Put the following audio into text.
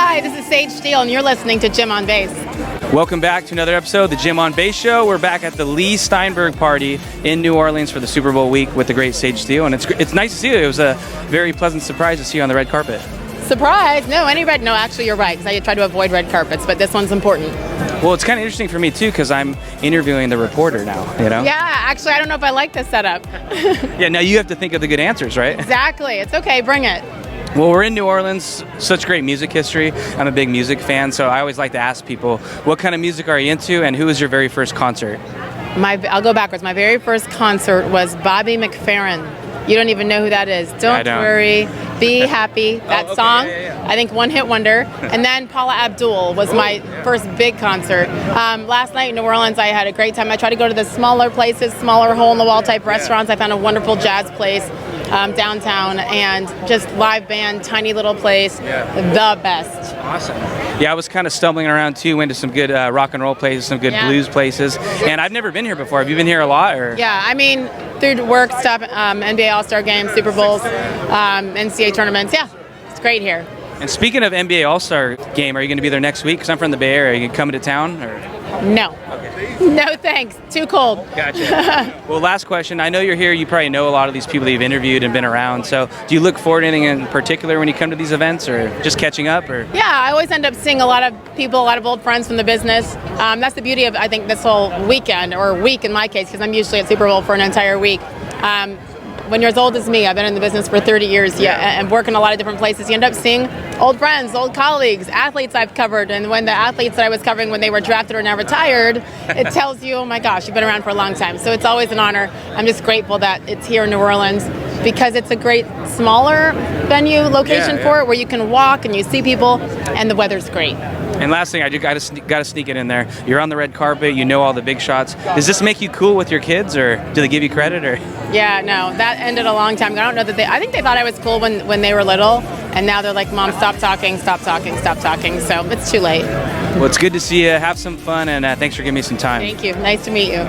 Hi, this is Sage Steele, and you're listening to Jim on Bass. Welcome back to another episode of the Jim on Bass Show. We're back at the Leigh Steinberg party in New Orleans for the Super Bowl week with the great Sage Steele, and it's nice to see you. It was a very pleasant surprise to see you on the red carpet. Surprise? No, actually you're right, because I try to avoid red carpets, but this one's important. Well, it's kind of interesting for me too, because I'm interviewing the reporter now, you know? Yeah, actually I don't know if I like this setup. Yeah, now you have to think of the good answers, right? Exactly. It's okay, bring it. Well, we're in New Orleans, such great music history. I'm a big music fan, so I always like to ask people, what kind of music are you into, and who was your very first concert? I'll go backwards. My very first concert was Bobby McFerrin. You don't even know who that is. Don't worry, be happy. That song, yeah. I think one hit wonder. And then Paula Abdul was my first big concert. Last night in New Orleans, I had a great time. I tried to go to the smaller places, smaller hole-in-the-wall type restaurants. I found a wonderful jazz place downtown, and just live band, tiny little place, the best. Awesome. Yeah, I was kind of stumbling around too, went to some good rock and roll places, some good blues places, and I've never been here before. Have you been here a lot? Or? Yeah, I mean, through work stuff, NBA All-Star games, Super Bowls, NCAA tournaments. Yeah, it's great here. And speaking of NBA All-Star game, are you going to be there next week? Because I'm from the Bay Area. Are you coming to town? Or? No. Okay. No thanks. Too cold. Gotcha. Well, last question. I know you're here. You probably know a lot of these people that you've interviewed and been around. So do you look forward to anything in particular when you come to these events, or just catching up? Or? Yeah, I always end up seeing a lot of people, a lot of old friends from the business. That's the beauty of, I think, this whole weekend, or week in my case, because I'm usually at Super Bowl for an entire week. When you're as old as me, I've been in the business for 30 years and work in a lot of different places. You end up seeing old friends, old colleagues, athletes I've covered. And when the athletes that I was covering when they were drafted or now retired, it tells you, oh my gosh, you've been around for a long time. So it's always an honor. I'm just grateful that it's here in New Orleans, because it's a great smaller venue location for it, where you can walk and you see people, and the weather's great. And last thing, I just got to sneak it in there. You're on the red carpet. You know all the big shots. Does this make you cool with your kids, or do they give you credit? Or? Yeah, no, that ended a long time ago. I don't know that I think they thought I was cool when they were little, and now they're like, Mom, stop talking, stop talking, stop talking. So it's too late. Well, it's good to see you. Have some fun, and thanks for giving me some time. Thank you. Nice to meet you.